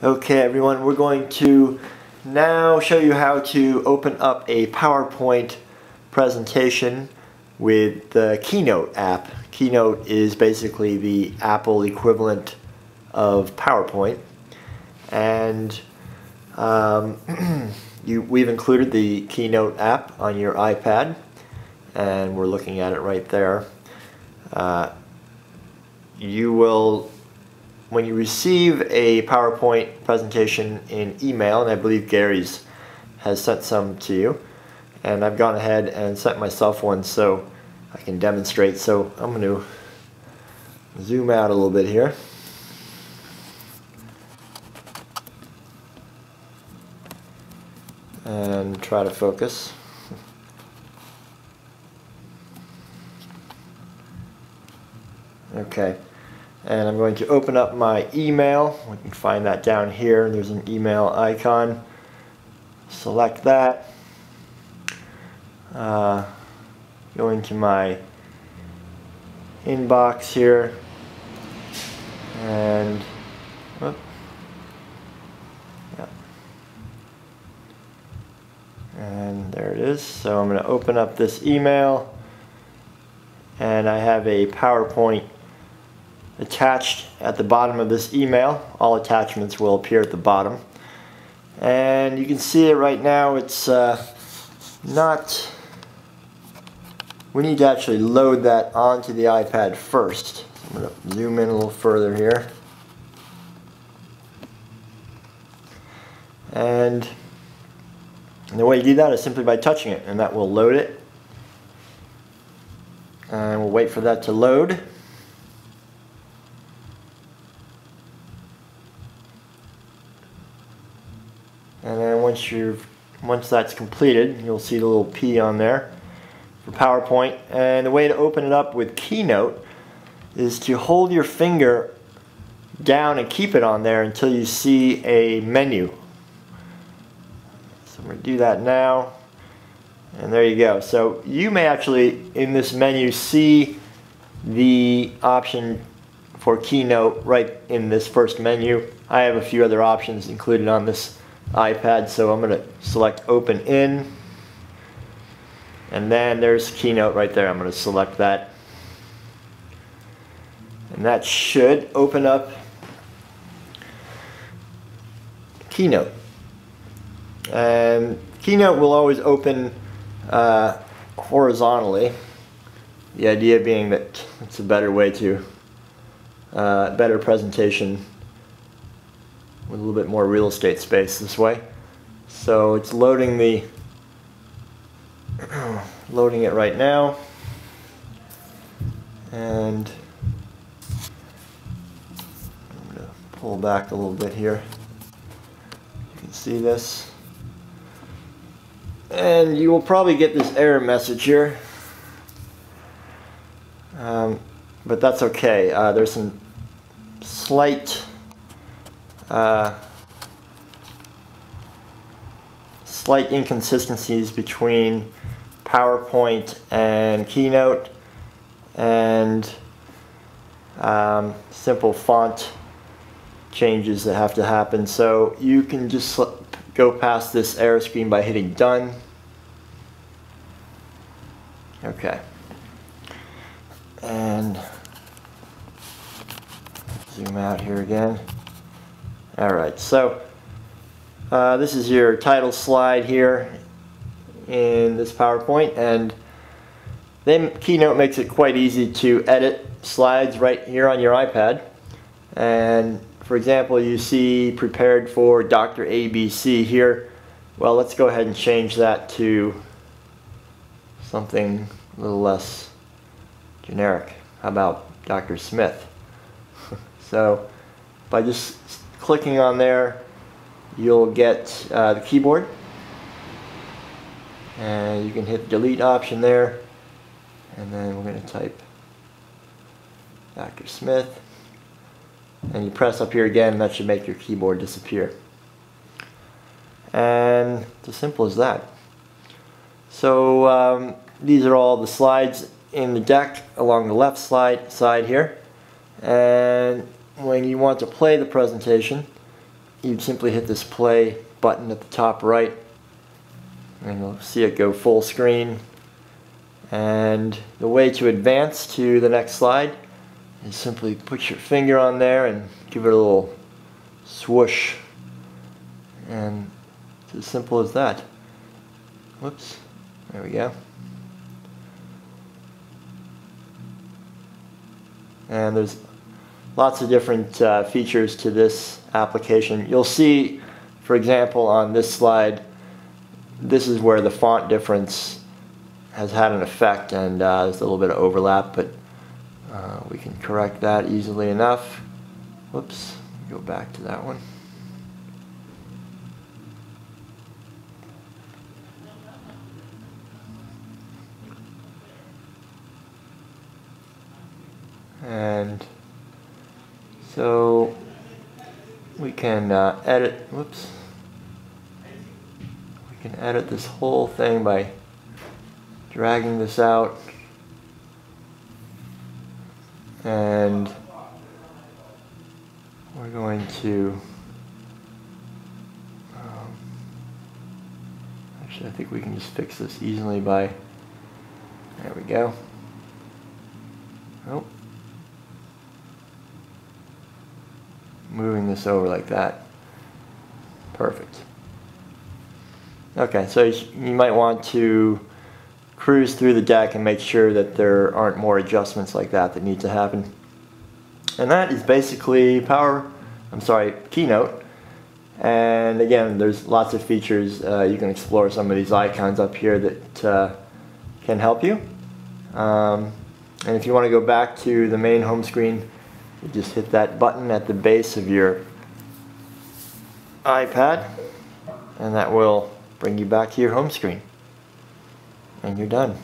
Okay everyone, we're going to now show you how to open up a PowerPoint presentation with the Keynote app. Keynote is basically the Apple equivalent of PowerPoint, and we've included the Keynote app on your iPad, and we're looking at it right there. When you receive a PowerPoint presentation in email, and I believe Gary's has sent some to you, and I've gone ahead and sent myself one so I can demonstrate. So I'm going to zoom out a little bit here. And try to focus. Okay. And I'm going to open up my email. We can find that down here. There's an email icon. Select that. Go into my inbox here. And and there it is. So I'm going to open up this email, and I have a PowerPoint attached at the bottom of this email. All attachments will appear at the bottom, and you can see it right now. It's not. We need to actually load that onto the iPad first. So I'm going to zoom in a little further here, and the way you do that is simply by touching it, and that will load it. And we'll wait for that to load. And then once that's completed, you'll see the little P on there for PowerPoint. And the way to open it up with Keynote is to hold your finger down and keep it on there until you see a menu. So I'm going to do that now. And there you go. So you may actually, in this menu, see the option for Keynote right in this first menu. I have a few other options included on this iPad, so I'm going to select Open In, and then there's Keynote right there. I'm going to select that, and that should open up Keynote. And Keynote will always open horizontally, the idea being that it's a better way to better presentation with a little bit more real estate space this way. So it's loading loading it right now, and I'm going to pull back a little bit here. You can see this, and you will probably get this error message here, but that's okay. There's some slight inconsistencies between PowerPoint and Keynote, and simple font changes that have to happen. So you can just go past this error screen by hitting Done. Okay. And zoom out here again. Alright, so this is your title slide here in this PowerPoint, and then Keynote makes it quite easy to edit slides right here on your iPad. And for example, you see prepared for Dr. ABC here. Well, let's go ahead and change that to something a little less generic. How about Dr. Smith? So by just clicking on there, you'll get the keyboard, and you can hit the delete option there, and then we're going to type Dr. Smith, and you press up here again, and that should make your keyboard disappear. And it's as simple as that. So these are all the slides in the deck along the left side here, and when you want to play the presentation, you'd simply hit this play button at the top right, and you'll see it go full screen. And the way to advance to the next slide is simply put your finger on there and give it a little swoosh. And it's as simple as that. Whoops, there we go. And there's lots of different features to this application. You'll see, for example, on this slide, this is where the font difference has had an effect, and there's a little bit of overlap, but we can correct that easily enough. Whoops, go back to that one. And so we can edit, whoops, we can edit this whole thing by dragging this out, and we're going to, actually I think we can just fix this easily by, there we go. Oh. Moving this over like that. Perfect. Okay, so you might want to cruise through the deck and make sure that there aren't more adjustments like that need to happen. And that is basically Keynote. And again, there's lots of features. You can explore some of these icons up here that can help you. And if you want to go back to the main home screen, you just hit that button at the base of your iPad, and that will bring you back to your home screen. And you're done.